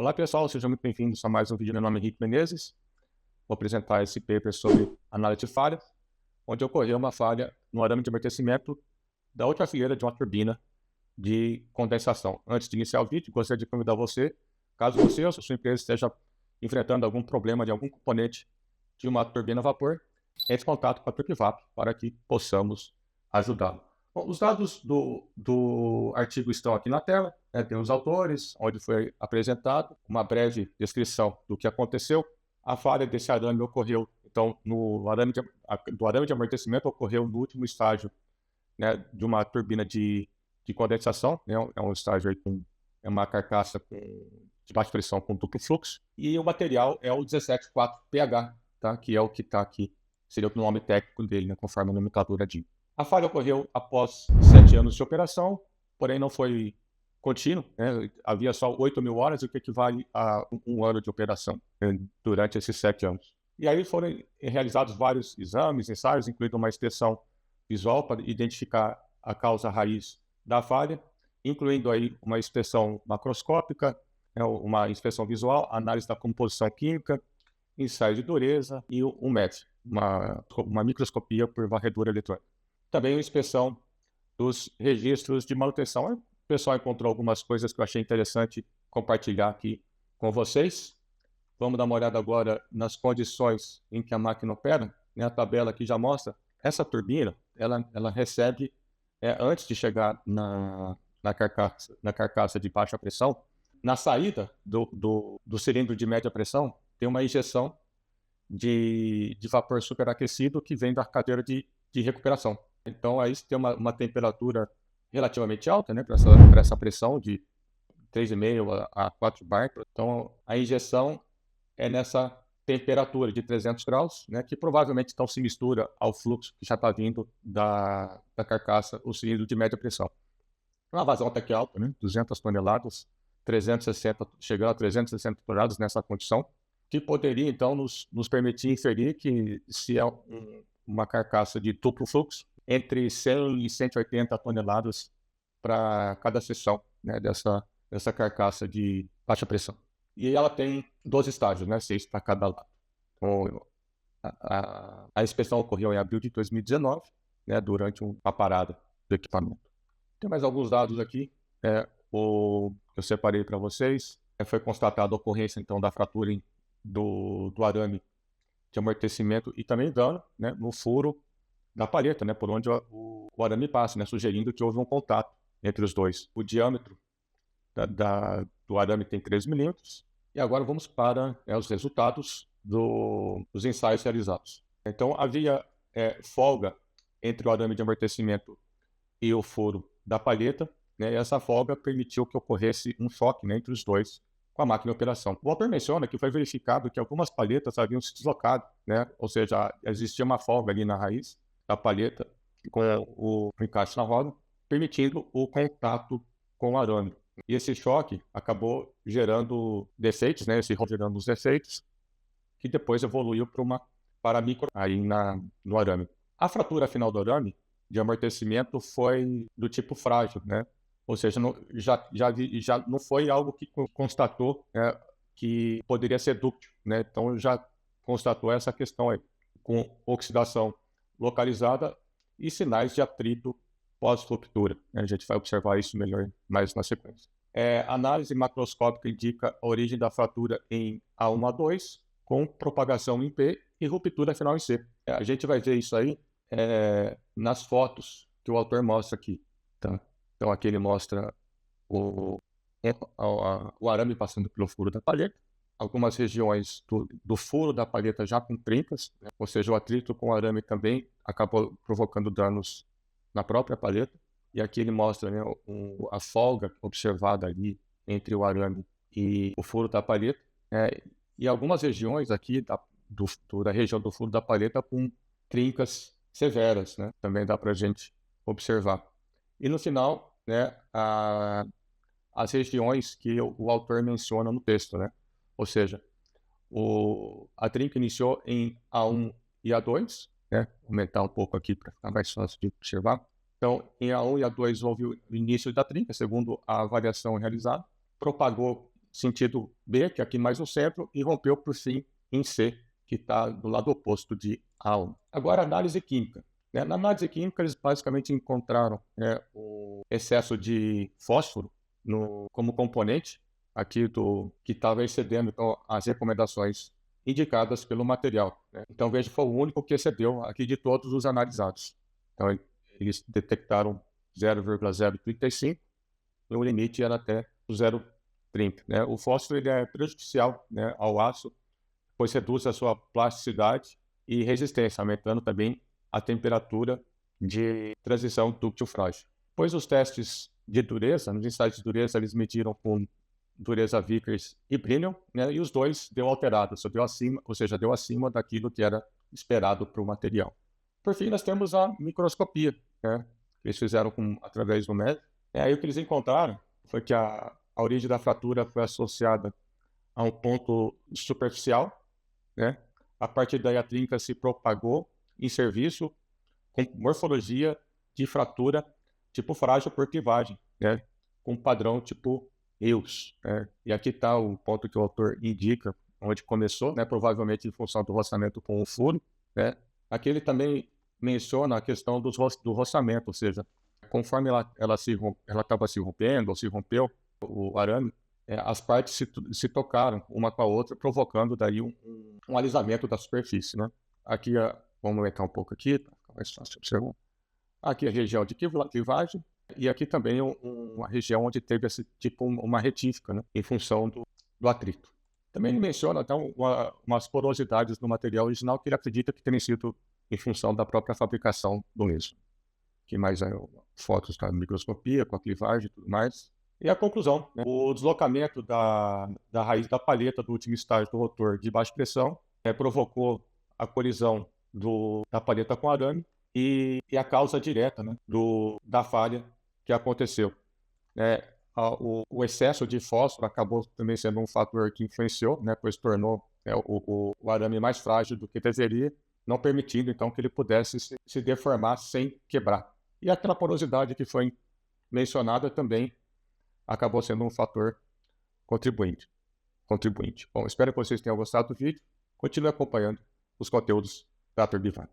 Olá pessoal, sejam muito bem-vindos a mais um vídeo. Meu nome é Henrique Menezes. Vou apresentar esse paper sobre análise de falha, onde ocorreu uma falha no arame de amortecimento da outra fileira de uma turbina de condensação. Antes de iniciar o vídeo, gostaria de convidar você, caso você ou sua empresa esteja enfrentando algum problema de algum componente de uma turbina a vapor, entre em contato com a Tripvap para que possamos ajudá-lo. Bom, os dados do artigo estão aqui na tela, né? Tem os autores, onde foi apresentado, uma breve descrição do que aconteceu. A falha desse arame ocorreu, então, do arame de amortecimento ocorreu no último estágio, né, de uma turbina de condensação, né? É um estágio aí é uma carcaça de baixa pressão com duplo fluxo, e o material é o 174pH, tá? Que é o que está aqui, seria o nome técnico dele, né, conforme a nomenclatura diz. A falha ocorreu após 7 anos de operação, porém não foi contínuo, né? Havia só 8.000 horas, o que equivale a um ano de operação, né, durante esses 7 anos. E aí foram realizados vários exames, ensaios, incluindo uma inspeção visual para identificar a causa raiz da falha, incluindo aí uma inspeção macroscópica, né, uma inspeção visual, análise da composição química, ensaio de dureza e um MET, uma microscopia por varredura eletrônica. Também uma inspeção dos registros de manutenção. O pessoal encontrou algumas coisas que eu achei interessante compartilhar aqui com vocês. Vamos dar uma olhada agora nas condições em que a máquina opera. A tabela aqui já mostra. Essa turbina, ela recebe, antes de chegar na carcaça de baixa pressão, na saída do cilindro de média pressão, tem uma injeção de vapor superaquecido que vem da cadeira de recuperação. Então, aí você tem uma temperatura relativamente alta, né, para essa pressão de 3,5 a 4 bar. Então, a injeção é nessa temperatura de 300 graus, né, que provavelmente então se mistura ao fluxo que já está vindo da carcaça, o cilindro de média pressão. Uma vazão até que alta, né, 200 toneladas, 360, chegando a 360 toneladas nessa condição, que poderia então nos permitir inferir que se é uma carcaça de duplo fluxo, entre 100 e 180 toneladas para cada seção, né, dessa carcaça de baixa pressão. E ela tem 12 estágios, né, 6 para cada lado. Então, a inspeção ocorreu em abril de 2019, né, durante uma parada do equipamento. Tem mais alguns dados aqui, que eu separei para vocês. Foi constatada a ocorrência então da fratura do arame de amortecimento e também dano, né, no furo da palheta, né, por onde o arame passa, né, sugerindo que houve um contato entre os dois. O diâmetro do arame tem 13 milímetros. E agora vamos para os resultados dos ensaios realizados. Então, havia folga entre o arame de amortecimento e o furo da palheta, né, e essa folga permitiu que ocorresse um choque, né, entre os dois com a máquina em operação. O autor menciona que foi verificado que algumas palhetas haviam se deslocado, né, ou seja, existia uma folga ali na raiz da palheta com o encaixe na roda, permitindo o contato com o arame. E esse choque acabou gerando defeitos, né, gerando os defeitos, que depois evoluiu para micro aí no arame. A fratura final do arame de amortecimento foi do tipo frágil, né? Ou seja, já não foi algo que constatou, né, que poderia ser dúctil, né? Então já constatou essa questão aí, com oxidação localizada e sinais de atrito pós-ruptura. A gente vai observar isso melhor mais na sequência. Análise macroscópica indica a origem da fratura em A1, A2, com propagação em P e ruptura final em C. A gente vai ver isso aí nas fotos que o autor mostra aqui. Tá? Então aqui ele mostra o arame passando pelo furo da palheta, algumas regiões do furo da palheta já com trincas, né? Ou seja, o atrito com o arame também acabou provocando danos na própria palheta. E aqui ele mostra, né, a folga observada ali entre o arame e o furo da palheta, e algumas regiões aqui da região do furo da palheta com trincas severas, né? Também dá para a gente observar. E no final, né, as regiões que o autor menciona no texto, né? Ou seja, a trinca iniciou em A1 e A2, né? Vou aumentar um pouco aqui para ficar mais fácil de observar. Então, em A1 e A2 houve o início da trinca, segundo a avaliação realizada, propagou sentido B, que é aqui mais no centro, e rompeu por fim em C, que está do lado oposto de A1. Agora, análise química. Na análise química, eles basicamente encontraram o excesso de fósforo como componente aqui que estava excedendo então, as recomendações indicadas pelo material. Então, veja, foi o único que excedeu aqui de todos os analisados. Então, eles detectaram 0,035 e o limite era até 0,30. O fósforo ele é prejudicial ao aço, pois reduz a sua plasticidade e resistência, aumentando também a temperatura de transição dúctil-frágil. Pois os testes de dureza, nos ensaios de dureza, eles mediram com dureza Vickers e Brillion, e os dois deu alterado, deu acima, ou seja, deu acima daquilo que era esperado para o material. Por fim, nós temos a microscopia, que eles fizeram através do MED. Aí o que eles encontraram foi que a origem da fratura foi associada a um ponto superficial, A partir daí a trinca se propagou em serviço com morfologia de fratura tipo frágil por clivagem, com padrão tipo EUS. E aqui está o ponto que o autor indica, onde começou, provavelmente em função do roçamento com o furo. Aqui ele também menciona a questão do roçamento, ou seja, conforme ela estava se rompendo ou se rompeu o arame, as partes se tocaram uma com a outra, provocando daí um alisamento da superfície. Aqui, vamos aumentar um pouco aqui, para ficar mais fácil de observar. Aqui a região de clivagem, e aqui também uma região onde teve uma retífica, em função do atrito. Também ele menciona então, umas porosidades no material original que ele acredita que tenham sido em função da própria fabricação do mesmo. Aqui mais fotos da microscopia, com a clivagem e tudo mais. E a conclusão, o deslocamento da raiz da palheta do último estágio do rotor de baixa pressão provocou a colisão da palheta com o arame e a causa direta da falha que aconteceu. O excesso de fósforo acabou também sendo um fator que influenciou, pois tornou o arame mais frágil do que deveria, não permitindo então que ele pudesse se deformar sem quebrar. E aquela porosidade que foi mencionada também acabou sendo um fator contribuinte. Bom, espero que vocês tenham gostado do vídeo. Continue acompanhando os conteúdos da Turbivap.